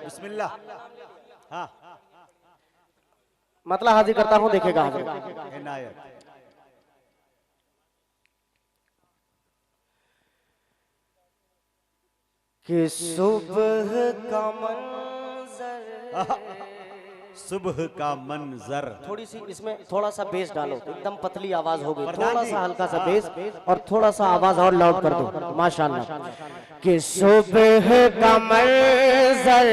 बिस्मिल्लाह। हाँ मतलब हाजिर करता हूँ, देखेगा हाजिर। इनायत। कि सुबह का मंजर, सुबह का मंजर। थोड़ी सी इसमें थोड़ा सा बेस डालो, एकदम पतली आवाज हो गई, प्रधान थोड़ा जी। सा हल्का सा बेस और थोड़ा सा आवाज और लाउड कर दो, माशाल्लाह। कि सुबह का मंजर,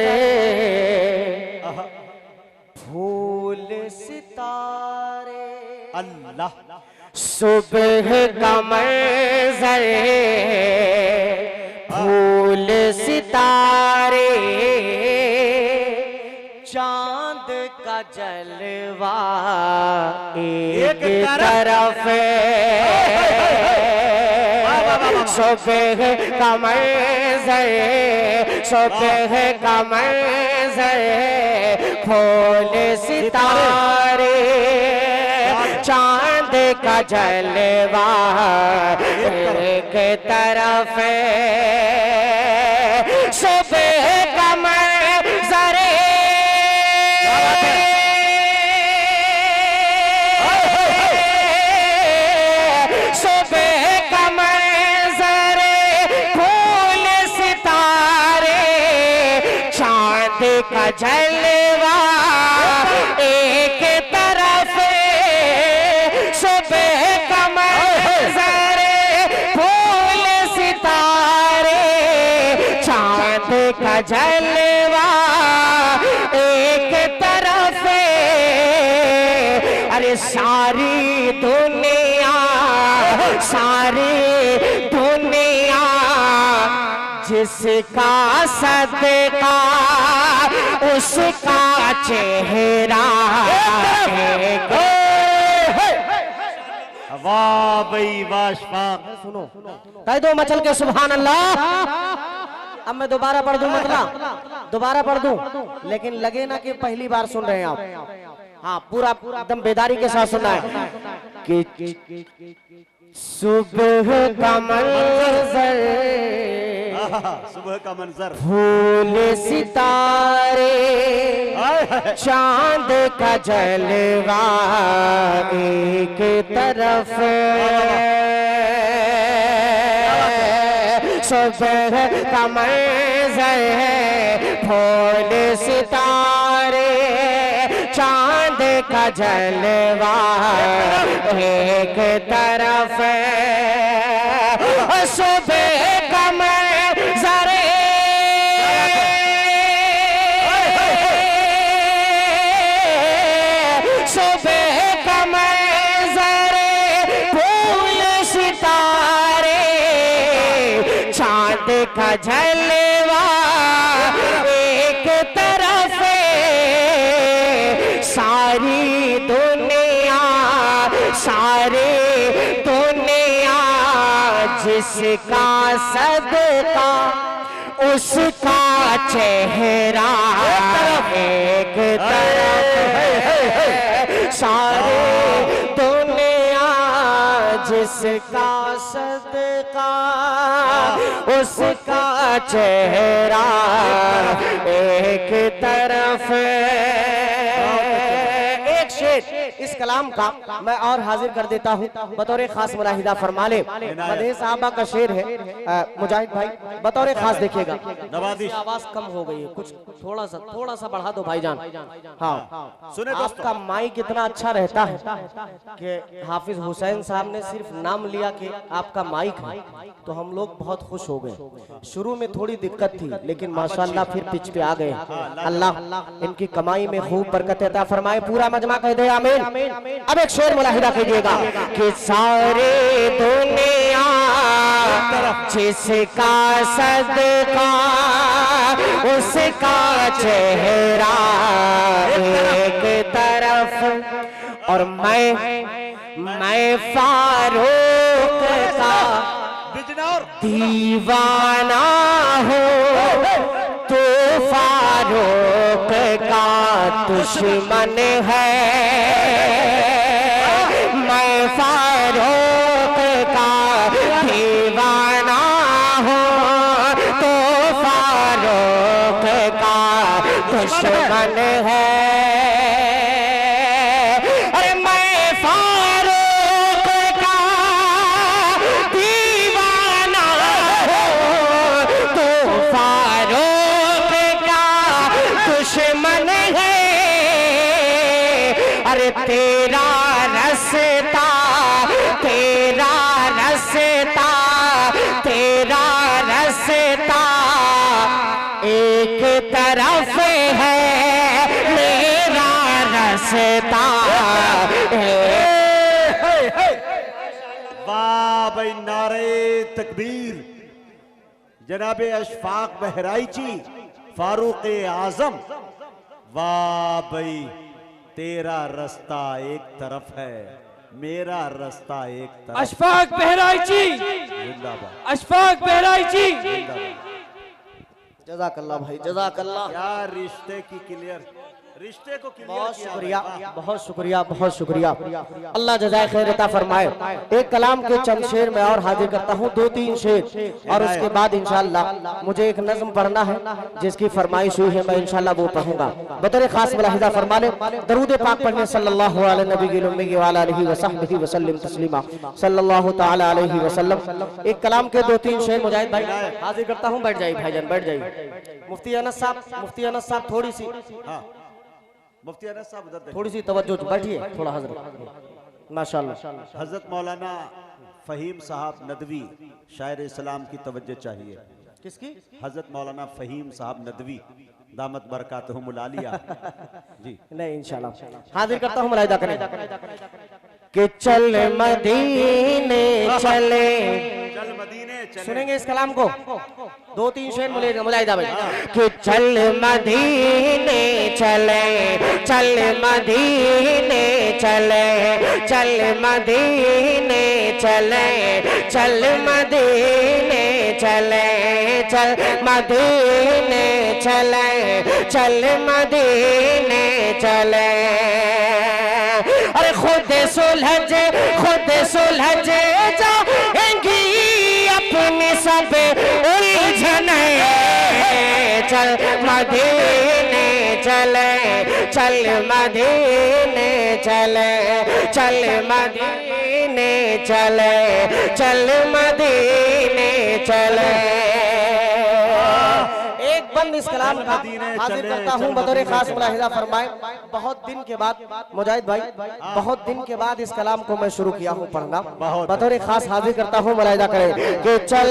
फूल सितारे, अल्लाह। सुबह का मंजर, फूल सितारे, चांद का जलवा एक तरफ, सुबह का मंजर, सुबह का मंजर, फूल सितारे, चांद का जलवा एक तरफ, सुबह का मंजर, सुबह का मंजर, फूल सितारे, चांद का जलवा एक तरफ, सुबह का मंजर, फूल सितारे, चांद का जलवा एक तरफ, अरे सारी दुनिया, सारी दुनिया जिसका सदका उसका चेहरा वाह भाई वाशफा। सुनो कह दो मचल के सुभान अल्लाह। अब मैं दोबारा पढ़ दूं, मतलब दोबारा पढ़ दूं, लेकिन लगे ना कि पहली बार सुन रहे हैं आप। हाँ पूरा एकदम बेदारी के साथ सुनना है कि सुबह का मंजर, सुबह का मंजर, फूल सितारे, चांद का जलवा एक तरफ, सुबह का मंजर, फूल सितारे, चांद का जलवा एक तरफ, सुबह का मंजर, सुबह का मंजर, फूल सितारे, चांद का जलवा एक तरफ, सारी दुनिया, सारी दुनिया जिसका सदका उसका चेहरा एक तरफ, सारी दुनिया जिसका सदका उसका चेहरा एक तरफ। एक शेर इस कलाम का मैं और हाजिर कर देता हूँ बतौर खास मुलाहिदा फरमा ले। मदह साहबा का शेर है, मुजाहिद भाई बतौर खास देखिएगा। आवाज कम हो गई है कुछ, थोड़ा सा बढ़ा दो भाईजान। हाँ सुने आपका माइक इतना अच्छा रहता है कि हाफिज हुसैन साहब ने सिर्फ नाम लिया कि आपका माइक है तो हम लोग बहुत खुश हो गए। शुरू में थोड़ी दिक्कत थी लेकिन माशाल्लाह फिर पिच पे आ गए। अल्लाह इनकी कमाई में खूब बरकत अता फरमाए। पूरा मजमा कह दे आमीन। अब एक शेर मुलाहिदा कीजिएगा कि सारे दुनिया जिसका सदका उसका चेहरा एक तरफ, और मैं फारूक का दीवाना हूँ, तो फारूक का दुश्मन है। मैं फारूक का दीवाना हूँ, तो फारूक का दुश्मन है। अरे मैं फारूक का दीवाना हूँ, तू फारूक का दुश्मन है। अरे तेरा रास्ता, तेरा रास्ता, तेरा रास्ता एक तरफ है, मेरा रास्ता वाह भाई, नारे तकबीर। जनाबे अशफाक बहराइची फारूक आजम, वाह भाई, तेरा रास्ता एक तरफ है, मेरा रास्ता एक तरफ। अशफाक बहराइची, जिंदाबाद, अशफाक बहराइची। जज़ाकल्लाह भाई, जज़ाकल्लाह। क्या रिश्ते की क्लियर, रिश्ते को क्लियर बहुत किया शुक्रिया, भाई, वाह। बहुत शुक्रिया, बहुत शुक्रिया। अल्लाह जज़ाए खैर अता फरमाए। एक कलाम के चंद शेर में और हाजिर करता हूँ, 2-3 शेर, और उसके बाद इंशाअल्लाह मुझे एक नज़्म पढ़ना है जिसकी फरमाइश हुई है, मैं इंशाअल्लाह वो पढ़ूंगा। बतौर खास मुलाहिज़ा फरमा ले, दरूद पाक पढ़ने सल्लल्लाहु अलैहि नबी उम्मी व अलैहि वसहबिहि वसल्लम तस्लीमा सल्लल्लाहु तआला अलैहि वसल्लम। एक कलाम के 2-3 शेर मुजाहिद भाई हाजिर करता हूँ। बैठ जाइए भाईजान, बैठ जाइए। मुफ्ती अनस साहब, मुफ्ती अनस साहब थोड़ी सी, हाँ, मुफ्ती अनस साहब उधर देखिए। थोड़ी सी तवज्जो, बैठिए थोड़ा हजरत, माशाल्लाह। हजरत मौलाना फहीम साहब नदवी शायर इस्लाम की तवज्जो चाहिए। किसकी? हजरत मौलाना फहीम साहब नदवी दामत बरकातहुमुल आलिया जी। नहीं, इंशाल्लाह हाजिर करता हूँ, मुलाहिदा करें कि चल मदीने चले। चल मदीने चले। सुनेंगे इस कलाम को, 2-3 शेर मुलाहिदा भाई। कि चल मदीने चले, चल मदीने चले, चल मदीने चले, चल मदीने चले, चल मदीने चले, चल मदीने चले। अरे खुद सुलझ जाएंगी अपनी सब उलझने। चल मदीने चले, चल मदीने चले, चल मदीने चले, चल मदीने चले। एक बंद इस कलाम का हाजिर करता हूँ, बतौर खास मुलाहिज़ा फरमाए। बहुत दिन के बाद मुजाहिद भाई, बहुत दिन के बाद इस कलाम को मैं शुरू किया हूँ पढ़ना, बतौर खास हाजिर करता हूँ, मुलाहिज़ा करें कि चल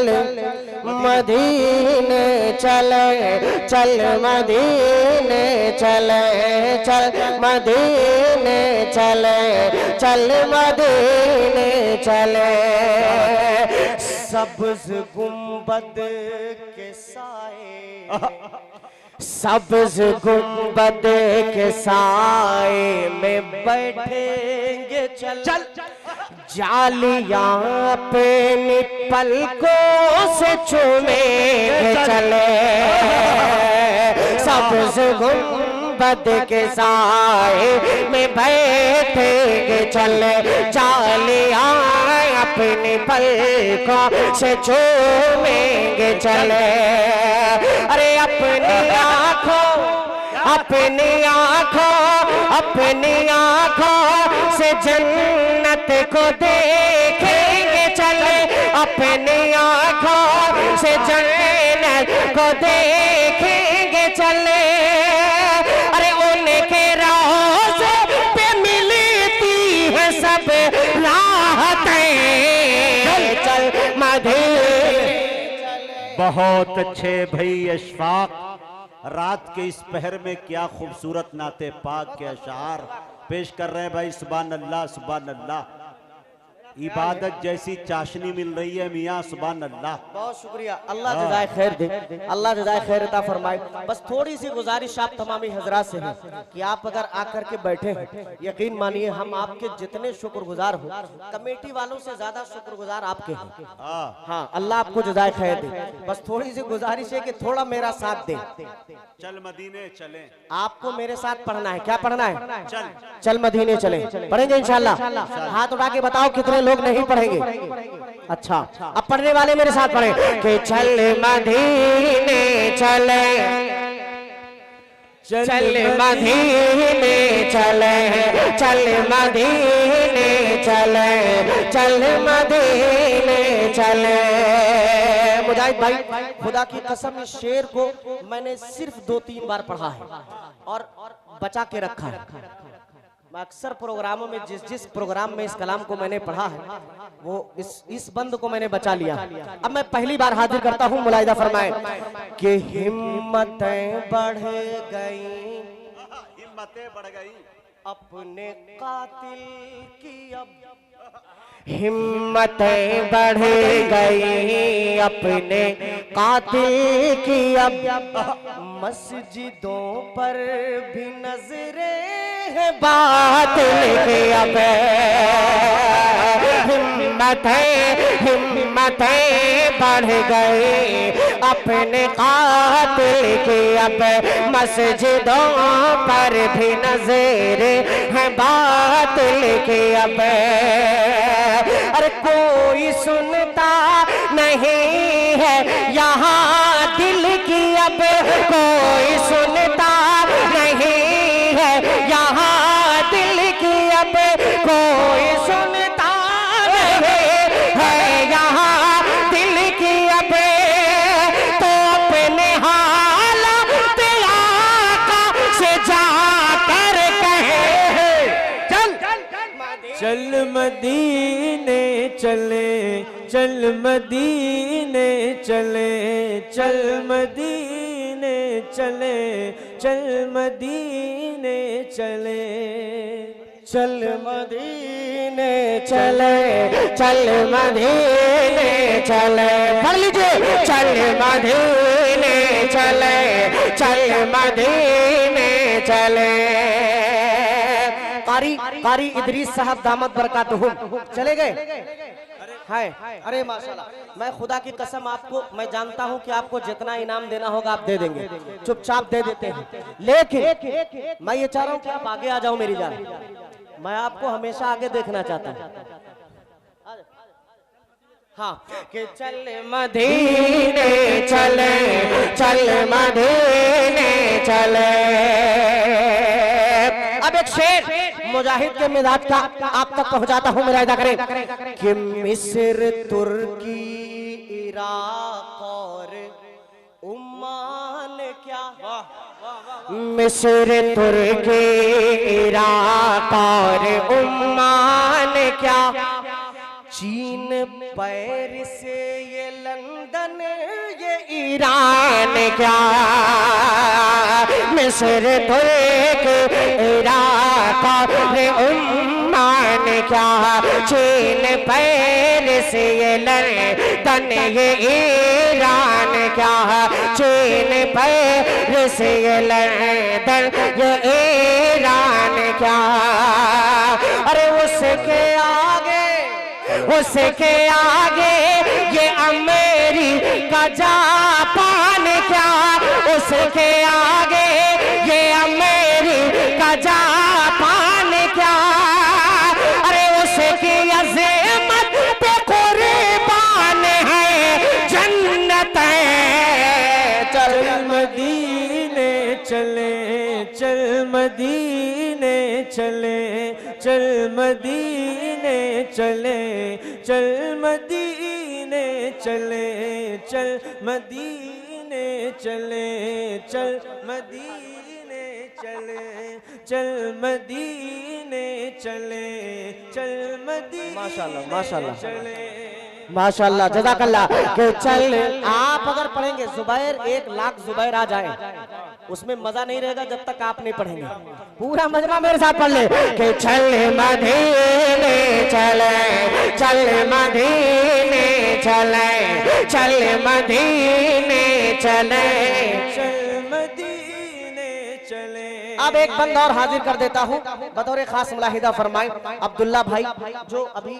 मदीने चले, चल मदीने चले, चल मदीने चले, चल मदीने चले। सब्ज़ गुंबद के साए, सब्ज़ गुंबद के साए में बैठेंगे चल, चल जालियां पे पलकों से चूमेंगे चले। सब्ज़ गुंबद के साए में बैठेंगे चले, जालियां अपनी पलकों से चूमेंगे चले। अरे अपनी आँखों, अपनी आँखों, अपनी आँखों से जन्नत को देखेंगे चले, अपनी आँखों से जन्नत को देखेंगे चले। अरे उनके रोज़े पे मिलती है सब राहतें। चल मदीने। बहुत अच्छे भाई अशफाक, रात के इस पहर में क्या खूबसूरत नाते पाक के अशार पेश कर रहे हैं भाई। सुभान अल्लाह, सुभान अल्लाह। इबादत जैसी चाशनी मिल रही है मियाँ, सुभान अल्लाह। बहुत शुक्रिया, अल्लाह जज़ाए खैर दे, अल्लाह जज़ाए खैर अता फरमाए। बस थोड़ी सी गुजारिश आप तमामी हजरात से है कि आप अगर आकर के बैठे हैं, यकीन मानिए हम आपके जितने शुक्रगुजार हो, कमेटी वालों से ज्यादा शुक्रगुजार आपके हैं। हाँ, अल्लाह आपको जज़ाए खैर दे। बस थोड़ी सी गुजारिश है कि थोड़ा मेरा साथ दे। चल मदीने चले, आपको मेरे साथ पढ़ना है। क्या पढ़ना है? चल चल मदीने चले। पढ़ेंगे इंशाल्लाह? हाथ उठा के बताओ कितने लोग नहीं पढ़ेंगे। अच्छा, अब पढ़ने वाले मेरे साथ पढ़े कि चल मदीने चले, चल मदीने चले, चल मदीने चले, चल मदीने चले। मुजाहिद भाई, खुदा की कसम इस शेर को मैंने सिर्फ 2-3 बार पढ़ा है और बचा के रखा है। मैं अक्सर प्रोग्रामों में जिस प्रोग्राम में इस कलाम को मैंने पढ़ा है वो इस बंद को मैंने बचा लिया। अब मैं पहली बार हाजिर करता हूँ, मुलाहिदा फरमाए कि हिम्मतें बढ़ गई, हिम्मतें बढ़ गई अपने कातिल की अब हिम्मतें बढ़ गई अपने कातिल की अब मस्जिदों पर भी नजरें है बातिल की अब हिम्मतें बढ़ गई अपने कातिल की अब मस्जिदों पर भी नजरें है बातिल की अब। अरे कोई सुनता नहीं है यहाँ दिल की अब, कोई सुनता नहीं है यहाँ दिल की अब, कोई सुनता नहीं है यहाँ दिल की अब। तो अपने हालात आका से जाकर कहे चल मदीने चले, चल मदीने चले, चल मदीने चले, चल मदीने चले, चल मदीने चले, चल मदीने चले। पढ़ लीजिए, चल मदीने चले, चल मदीने चले। कारी इदरीस साहब दामद बरकातहुम चले गए है। अरे माशाल्लाह, मैं खुदा की कसम आपको, मैं जानता हूं कि आपको जितना इनाम देना होगा आप दे देंगे, चुपचाप दे देते हैं, लेकिन मैं ये चाह रहा हूं कि आप आगे आ जाओ मेरी जान। मैं आपको हमेशा आगे देखना चाहता हूं। हाँ, कि चल मदीने चले, चल मदीने चले। अब एक शेर मुजाहिद के मिजाज का आप तक पहुंचाता हूं, मेरा अदा करें कि मिस्र, तुर्की, इराक और ओमान क्या, मिस्र, तुर्की, इराक और ओमान क्या, चीन, पेरिस, ये लंदन, ये ईरान क्या, मिस्र, तुर्की, इराक और ओमान क्या, चीन, पेरिस, ये लंदन, ये ईरान क्या, चीन, पेरिस, ये लंदन, ये ईरान क्या। अरे उसके आगे ये अमेरिका जापान क्या, उसके आगे ये अमेरिका जापान क्या। अरे उसकी अज़मत पे कुर्बान है जन्नत। चल मदीने चले, चल मदीने चले, चल मदीने चले, चल मदीने चले, चल मदीने चले, चल मदीने चले, चल मदीने चले, चल मदीने माशाल्लाह, माशाल्लाह, चले। माशाल्लाह, जज़ाकल्लाह। कि चल, आप अगर पढ़ेंगे जुबैर 1,00,000 जुबैर आ जाए, उसमें मजा नहीं रहेगा जब तक आप नहीं पढ़ेंगे। पूरा मजमा मेरे साथ पढ़ ले कि चल मदीने चले, चल मदीने चले, चल मदीने चले, चल मदीने चले। अब एक बंद और हाजिर कर देता हूँ, बतौर खास मुलाहिदा फरमाए अब्दुल्ला भाई, जो अभी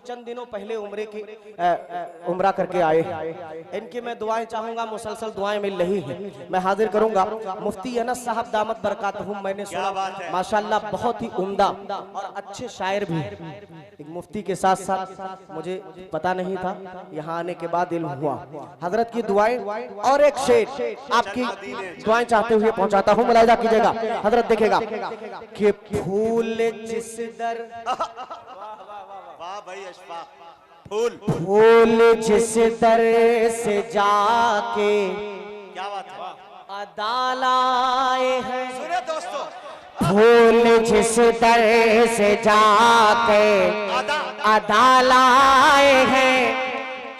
चंद दिनों पहले उम्रा करके आए। इनकी मैं दुआएं चाहूंगा, मुसलसल दुआएं मिल रही हैं, मैं हाजिर करूंगा। मुफ्ती अनस साहब दामत बरकातहुम, मैंने सुना माशाल्लाह बहुत ही उम्दा और अच्छे शायर भी हैं। एक मुफ्ती के साथ साथ मुझे पता नहीं था, यहाँ आने के बाद इल्म हुआ। हजरत की दुआएं और एक शेर आपकी दुआएं चाहते हुए पहुंचाता हूँ, मुलाहिजा कीजिएगा। हजरत देखेगा कि फूल जिस दर, वाह भाई अशफाक, फूल फूल जिस दर से जाके क्या बात है, अदालाए हैं। सुने दोस्तों, फूल जिस दर से जाके अदालाए हैं,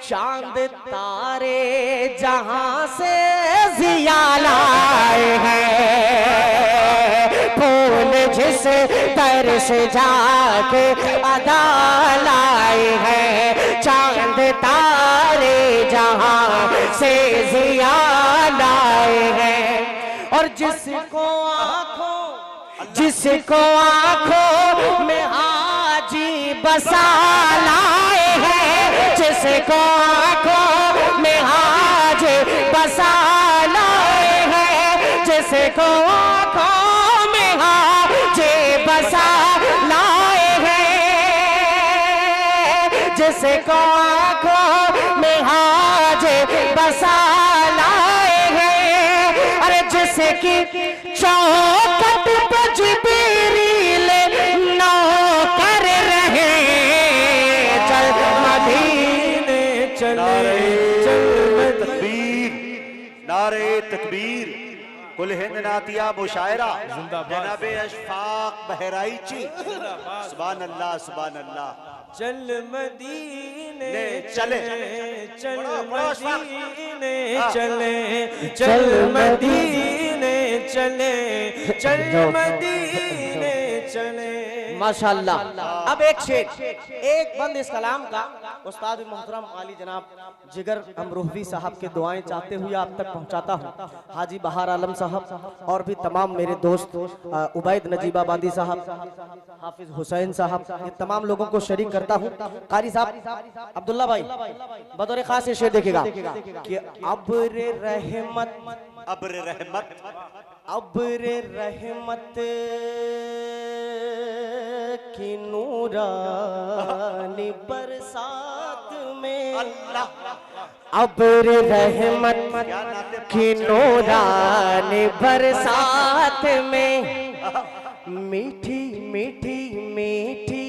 चांद तारे जहां से जिया लाए हैं। फूल जिस दर से जाके अदालाए हैं, चांद तारे जहां से जिया लाए हैं। और जिसको आंखों में हाजी बसा लाए हैं, जिसको आंखों में हाजी बसा लाए हैं, जिसको आंखों में हाजी बसा लाए हैं, जिसको आंखों में हाजी बसा लाए हैं। अरे जिसकी चौखट पर जिब्रील नौकर रहे, चल मदीने चले, चल तकबीर, नारे तकबीर, कुल हिंद नातिया मुशायरा, जनाबे अशफाक बहराइची, सुभान अल्लाह सुभान अल्लाह। चल मदीने चले, चल मदीने चले, चल मदीने चले, चल मदीने चले। माशाअल्लाह। अब एक शेर, एक बंद इस कलाम का उस्ताद मोहतरम आली जनाब जिगर अमरोहवी साहब के दुआएं चाहते हुए आप तक पहुंचाता हूं। हाजी बहार आलम साहब और भी तमाम मेरे दोस्त उबैद नजीबाबादी साहब, हाफिज हुसैन साहब, ये तमाम लोगों को शरीक करता हूं। कारी साहब अब्दुल्ला भाई बतौर खास ये शेर देखेगा कि अब्र रहमत, अब्र रहमत, अब्र रहमत की नूरानी बरसात में, अब्र रहमत की नूरानी बरसात में, मीठी मीठी मीठी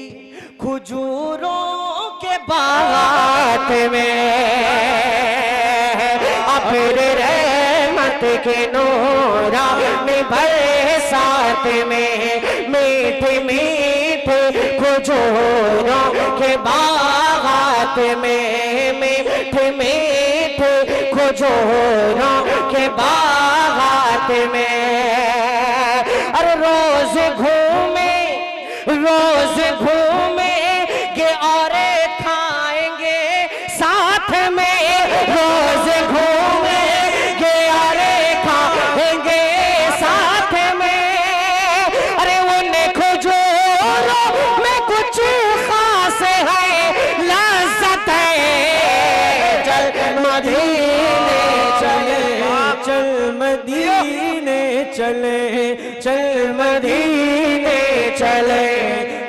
खजूरों के बागात में, अब्र रहमत के नूरानी बरसात में, मीठी मीठी खजूरों के बागात में, मीठी मीठी खजूरों के बागात में। अरे रोज घूमेंगे और खाएंगे साथ में, रोज घूमेंगे और खाएंगे साथ में। अरे उन्हें खजूरों में कुछ खास है, लज़्ज़त है। चल मदीने चले, चल मदीने चले, चल मदीने चले,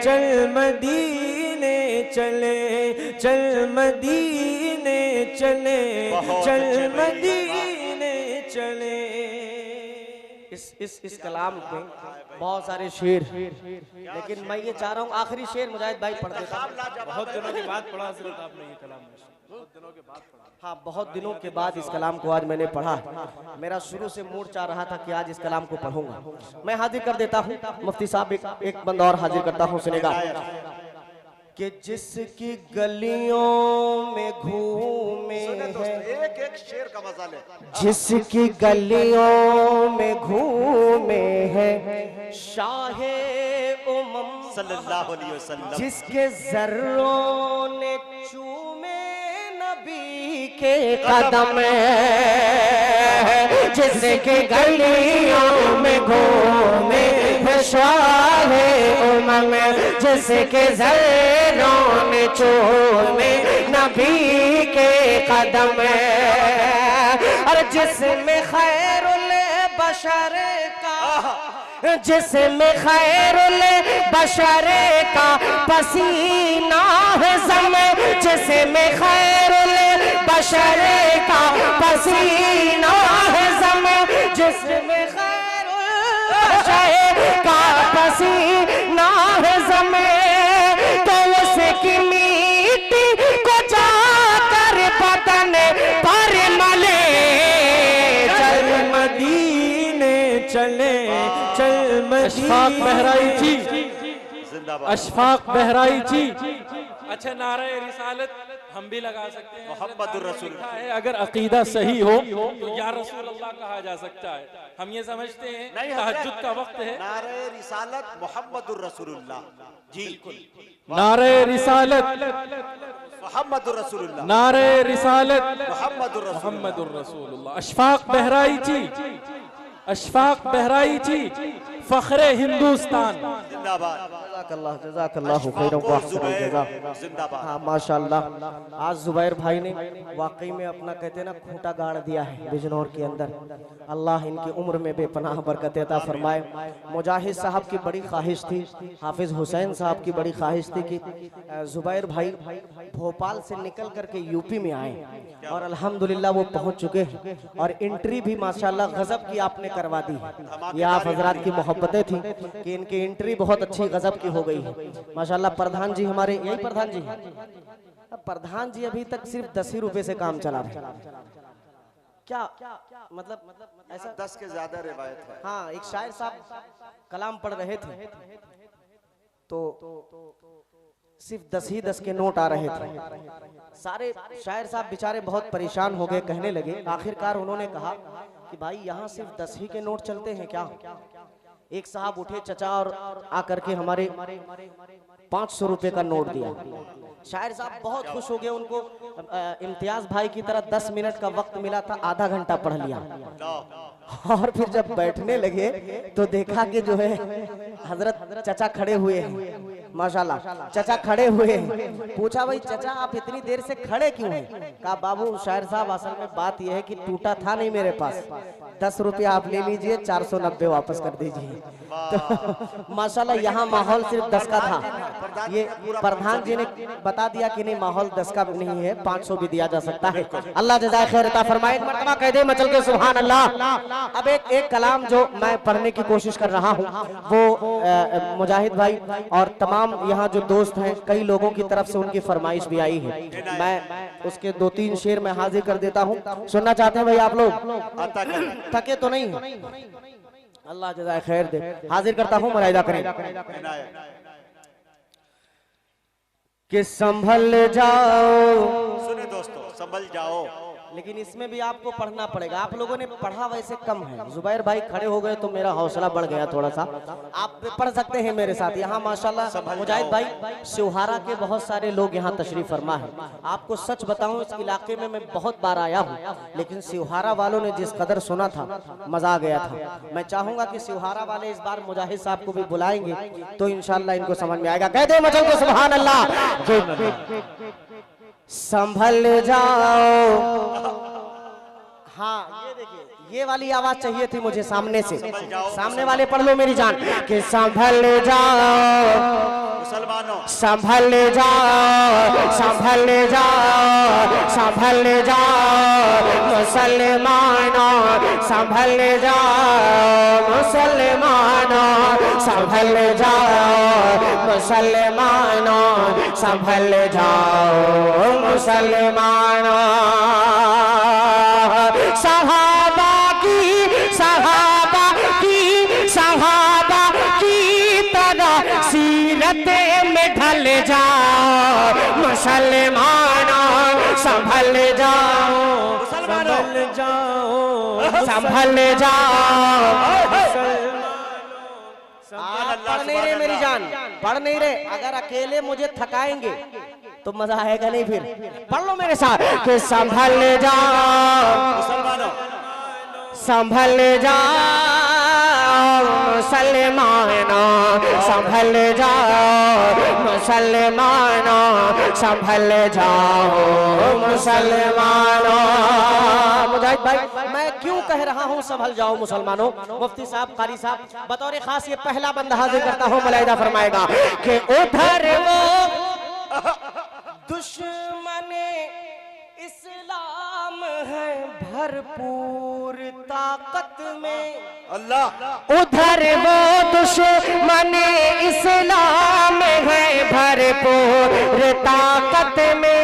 चल मदीने चले, चल मदीने चले, चल मदीने चले। इस कलाम में बहुत सारे शेर, लेकिन मैं ये चाह रहा हूँ आखिरी शेर मुजाहिद भाई पढ़ देता। बहुत दिनों के बाद पढ़ा हज़रत आपने ये कलाम, बहुत दिनों के बाद पढ़ा। हाँ, बहुत दिनों के बाद इस कलाम को आज मैंने पढ़ा। मेरा शुरू से मूड चाह रहा था कि आज इस कलाम को पढ़ूंगा। मैं हाजिर कर देता हूँ मुफ्ती साहब, एक बंद और हाजिर करता हूँ, सुनेगा कि जिसकी गलियों में घूमे हैं, एक एक शेर का मजा ले, जिसकी गलियों में घूमे हैं शाहे उमम सल्लल्लाहु अलैहि वसल्लम, जिसके जर्रों ने चूमे नबी के कदम, जिसके गलियों में घूमे हैं शाहे उमम, जिसके जर्रों ने चूमे नबी के कदम, और जिसमें खैरुल बशर का, जिसमें खैरुल बशरे का पसीना है ज़म जिसमें खैरुल बशरे का पसीना है ज़म जिसमें खैरुल बशरे का पसीना है ज़म तो उसकी मिट्टी को जाकर बदन पर मले चल मदीने चले चल अशफाक बहराई जी, जिंदाबाद। अशफाक बहराई जी। अच्छा, नारा रिसालत हम भी लगा सकते हैं। मोहम्मदुर रसूल लिखा है अगर अकीदा सही हो तो या रसूल अल्लाह कहा जा सकता है। हम ये समझते हैं तहज्जुद का वक्त है। नारे रिसालत मोहम्मदुर रसूलुल्लाह जी, नारे रिसालत मोहम्मदुर रसूलुल्लाह, नारे रिसालत मोहम्मदुर रसूलुल्लाह। मोहम्मदुर रसूलुल्लाह। अशफाक बहराई जी, अशफाक बहराई जी, फख्रे हिंदुस्तान। जिंदाबाद। जज़ाकल्लाहु खैरन व अहसन जज़ा। जिंदाबाद। हाँ माशाअल्लाह, आज जुबैर भाई ने वाकई में अपना कहते हैं ना खूंटा गाड़ दिया है बिजनौर के अंदर। अल्लाह इनकी उम्र में बेपनाह बरकत अता फरमाए। मुजाहिद साहब की बड़ी ख्वाहिश थी, हाफिज हुसैन साहब की बड़ी ख्वाहिश थी कि जुबैर भाई भोपाल से निकल करके यूपी में आए और अल्हम्दुलिल्लाह वो पहुंच चुके हैं और एंट्री भी माशाअल्लाह गजब की आपने करवा दी। ये आप हजरात की मोहब्बतें थी कि इनकी एंट्री बहुत अच्छी गजब की हो गई है माशाअल्लाह। प्रधान जी हमारे, यही प्रधान जी हैं। अब प्रधान जी अभी तक सिर्फ 10 ही रुपए से काम चला रहे हैं। क्या मतलब ऐसा 10 के ज्यादा रिवायत है। हाँ, एक शायर साहब कलाम पढ़ रहे थे तो सिर्फ 10 के नोट आ रहे थे। सारे शायर साहब बेचारे बहुत परेशान हो गए, कहने लगे, आखिरकार उन्होंने कहा कि भाई यहाँ सिर्फ 10 के नोट चलते हैं क्या? एक साहब उठे चचा और आकर के हमारे 500 रुपए का नोट दिया। शायर साहब बहुत खुश हो गए, उनको इम्तियाज भाई की तरह 10 मिनट का वक्त मिला था, आधा घंटा पढ़ लिया। और फिर जब बैठने लगे तो देखा कि जो है हजरत चचा खड़े हुए हैं माशाल्लाह। चचा खड़े हुए हैं, पूछा भाई चचा आप इतनी देर से खड़े क्यों हैं? कहा बाबू शायर साहब असल में बात यह है कि टूटा था नहीं मेरे पास, 10 रुपया आप ले लीजिए, 490 वापस कर दीजिए। तो माशाल्लाह यहाँ माहौल सिर्फ 10 का था। ये प्रधान जी ने बता दिया कि नहीं माहौल 10 का नहीं है, 500 भी दिया जा सकता है। अल्लाह जज़ाए खैर अता फरमाए। मरतबा कह दे मचल के सुभान अल्लाह। अब एक कलाम जो मैं पढ़ने की कोशिश कर रहा हूँ वो मुजाहिद भाई और तमाम यहाँ जो दोस्त हैं, कई लोगों की तरफ से उनकी फरमाइश भी आई है। मैं उसके 2-3 शेर में हाजिर कर देता हूँ। सुनना चाहते हैं भाई आप लोग? थके तो नहीं है? अल्लाह जज़ाए खैर दे। हाजिर करता हूँ, मुलाहिदा करें कि संभल जाओ। सुने दोस्तों, संभल जाओ। लेकिन इसमें भी आपको पढ़ना पड़ेगा। आप लोगों ने पढ़ा वैसे कम है। जुबैर भाई खड़े हो गए तो मेरा हौसला बढ़ गया थोड़ा सा। आप पढ़ सकते हैं मेरे साथ। यहाँ माशाल्लाह मुजाहिद भाई शिवहारा के बहुत सारे लोग यहाँ तशरीफ फरमा है। आपको सच बताऊं, इस इलाके में मैं बहुत बार आया हूँ, लेकिन शिवहारा वालों ने जिस कदर सुना था मजा आ गया था। मैं चाहूंगा कि शिवहारा वाले इस बार मुजाहिद साहब को भी बुलाएंगे तो इंशाल्लाह इनको समझ में आएगा। कह दे मचल को सुभान अल्लाह। संभल जाओ। हाँ ये देखिए, ये वाली आवाज चाहिए थी मुझे सामने से। सामने वाले पढ़ लो मेरी जान कि संभल जाओ मुसलमानों, संभल जाओ, संभल जाओ, संभल जाओ मुसलमानों, संभल जाओ मुसलमानों, संभल जाओ मुसलमानों, संभल जाओ मुसलमानों। सहाबा की तरह सीरत में ढल जाओ मुसलमानों, संभल जाओ, संभल जाओ, संभल जाओ। पढ़ नहीं रहे मेरी जान, पढ़ नहीं रहे। अगर अकेले मुझे थकाएंगे तो मजा आएगा नहीं। फिर पढ़ लो मेरे साथ कि संभल जाओ, मुसलमानों, संभल जाओ मुसलमानों संभल जाओ, मुसलमानों संभल जाओ, मुसलमानों। मुजाहिद भाई, मैं क्यों कह रहा हूँ संभल जाओ मुसलमानों? मुफ्ती साहब, कारी साहब, बतौर खास ये पहला बंदा हाजिर करता हूँ, मुलाहिदा फरमाएगा कि उधर वो दुश्मने इस्लाम है भरपूर ताकत में, अल्लाह। उधर वो दुश्मने इस्लाम है भरपूर ताकत में,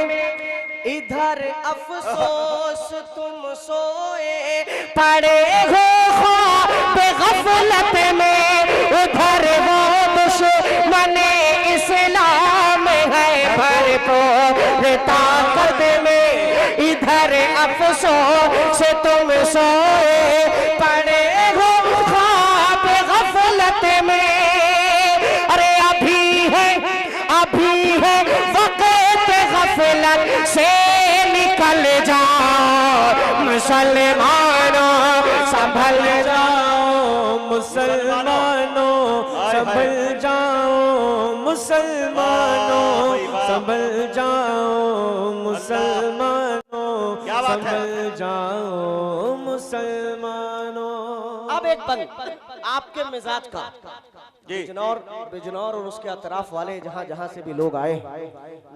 इधर अफसोस तुम सोए पड़े हो ख्वाब गफलत में, उधर वो दुश्मने इस्लाम है भरपूर ताकत में, इधर अफसोस तुम सोए पड़े हो ख्वाब गफलत में। अरे अभी है वक्त गफलत से निकल जाओ, मुसलमानों संभल जाओ, मुसलमानों संभल जाओ, मुसलमानों संभल जाओ, मुसलमानों संभल जाओ, मुसलमानों। अब एक बंद आपके मिजाज का, बिजनौर और उसके अतराफ वाले जहाँ जहाँ से भी लोग आए,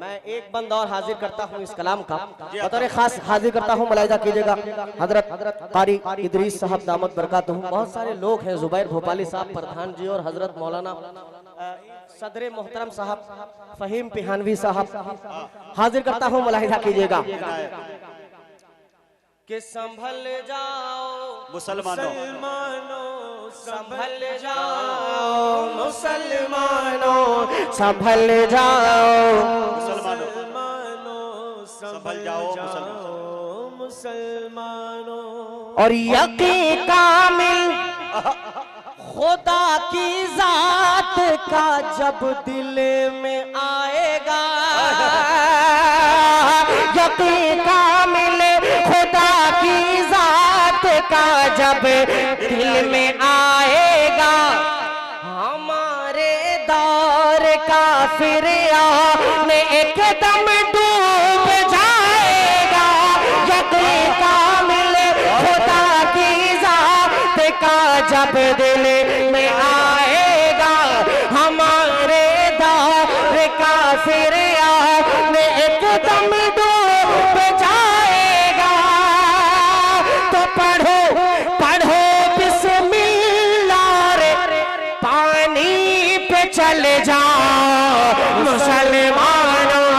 मैं एक बंद और हाजिर करता हूँ इस कलाम का, बतौर खास हाजिर करता हूँ, मुलाहिजा कीजिएगा। हजरत कारी इदरीस साहब दामत बरकातहू, बहुत सारे लोग हैं, जुबैर भोपाली साहब प्रधान जी, और हजरत मौलाना सदर मोहतरम साहब फहीम पिहानवी साहब, हाजिर करता हूँ, मुलाहिजा कीजिएगा कि संभल जाओ मुसलमानों, संभल जाओ, मुसलमानों संभल जाओ, मुसलमानों संभल जाओ, मुसलमानों। और यकीन कामिल खुदा की जात का जब दिल में आएगा, यकीन कामिल खुदा की जात का जब दिल में आएगा, हमारे दौर का फिर आने एकदम डूब जाएगा, यकीन कामिल खुदा की जात का जब दिल में आएगा, हमारे दौर का फिर आने एकदम डूब जाएगा। तो पढ़ो बिस्मिल्लाह रे, पानी पे चले जाओ, मुसलमानों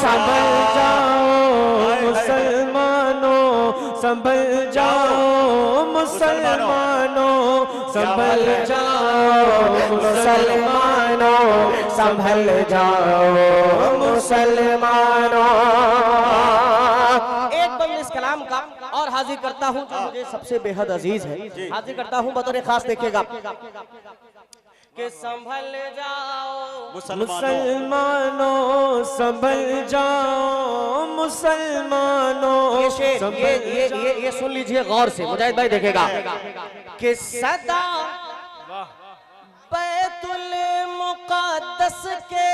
संभल जाओ, मुसलमानों संभल जाओ, मुसलमानों संभल जाओ, मुसलमानों संभल जाओ, मुसलमानों। एक बंद इस कलाम का और हाजिर करता हूँ जो मुझे सबसे बेहद अजीज है, हाजिर करता हूँ बतौर खास, देखिएगा कि संभल जाओ मुसलमानों, संभल जाओ मुसलमानों। ये सुन लीजिए गौर से, मुजाहिद भाई देखेगा कि सदा बैतुल मुक़द्दस के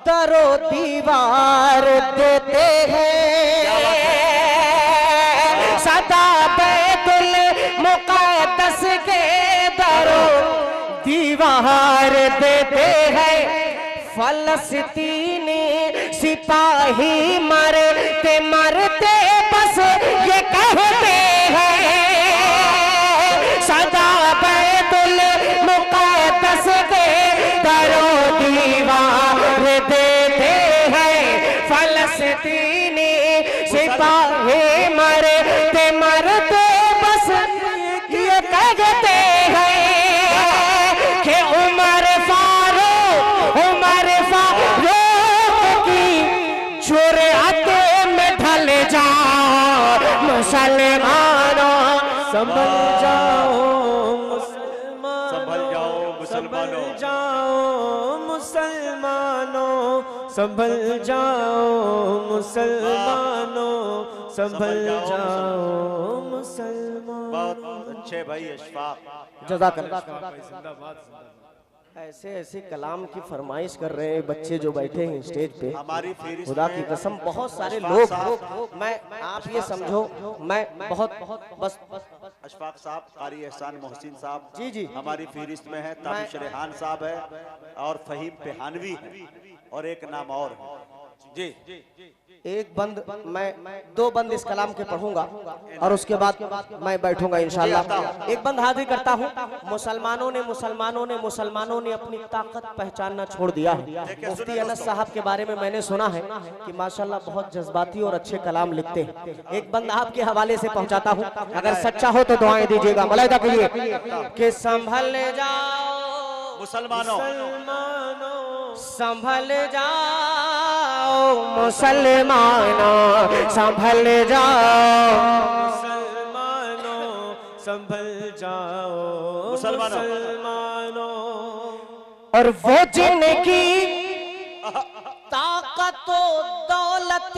दरो दीवार देते हैं, सदा बैतुल मुक़द्दस के दरो दीवार देते हैं, फलस्तीनी सिपाही मरते मरते बस ये कहते हैं, सदा बैतुल मुक़द्दस के दरो दीवार देते हैं, फलस्तीनी सिपाही मरते मरते बस ये कहते हैं कि उमर फारूक की जुर्अत में ढल जाओ, मुसलमानों संभल जाओ, संभल जाओ मुसलमानों, मुसलमानों संभल जाओ, मुसलमानों संभल जाओ मुसलमान। बहुत अच्छे भाई अशफाक। जज़ाकल्लाह। ऐसे ऐसे कलाम की फरमाइश कर रहे हैं बच्चे जो बैठे हैं स्टेज पे। हमारी फहरिस्त खुदा की में कसम बहुत सारे अशफाक लोग, साहब, मैं आप ये समझो, मैं बहुत बस अशफाक साहब, कारी एहसान मोहसिन साहब जी जी हमारी फहरिस्त में है, ताबिश रेहान साहब है और फहीम पेहानवी है और एक नाम और है। जी एक बंद, मैं 2 बंद इस कलाम के पढ़ूंगा और उसके बाद मैं बैठूंगा इंशाल्लाह। एक बंद हाजिर करता हूँ। मुसलमानों ने अपनी ताकत पहचानना छोड़ दिया है। मुफ्ती अनस साहब के बारे में मैंने सुना है कि माशाल्लाह बहुत जज्बाती और अच्छे कलाम लिखते हैं। एक बंद आपके हवाले से पहुंचाता हूँ, अगर सच्चा हो तो दुआएं दीजिएगा मलाइका के लिए कि संभल जाओ मुसलमानों, संभल जाओ मुसलमानों, संभल जाओ मुसलमानों, संभल जाओ मुसलमानों। और वो जिनकी ताकत दौलत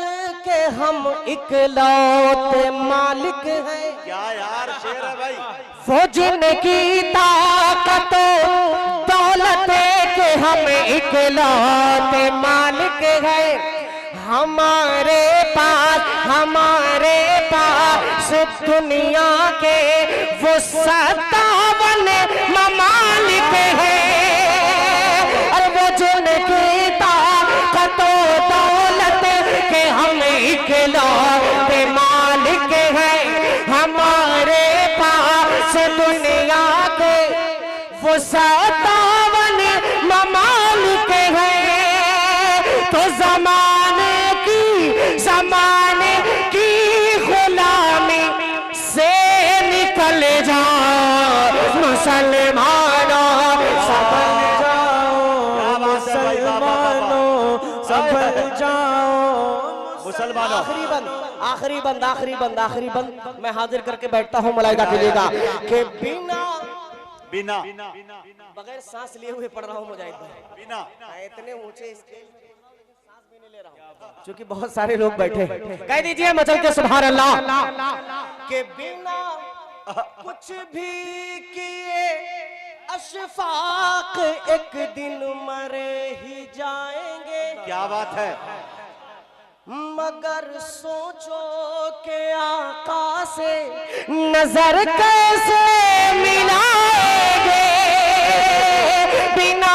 के हम इकलौते मालिक हैं। क्या यार शेर है भाई। वो जिनकी ताकत दौलत के हम इकलौते मालिक हैं। हमारे पास दुनिया के वो 57 ममालिक हैं। और वो जिनकी ताकत दौलत के हम इकलौते मालिक हैं। हमारे पास दुनिया के वो 57 ममालिक हैं। तो जमाने की गुलामी से निकल जाओ मुसलमानों, संभल जाओ मुसलमानों, संभल जाओ मुसलमानों। आखिरी बंद मैं हाजिर करके बैठता हूँ मलाइका के लिए कि बिना बगैर सांस लिए हुए पढ़ रहा हूँ मुजाहिद भाई। बिना इतने ऊंचे स्टेज सांस भी नहीं ले रहा हूँ क्योंकि बहुत सारे लोग बैठे। कह दीजिए मचल के सुभान अल्लाह के बिना कुछ भी किए अशफाक एक दिन मरे ही जाएंगे। क्या बात है। मगर सोचो के आका से नजर कैसे मिलाएंगे। बिना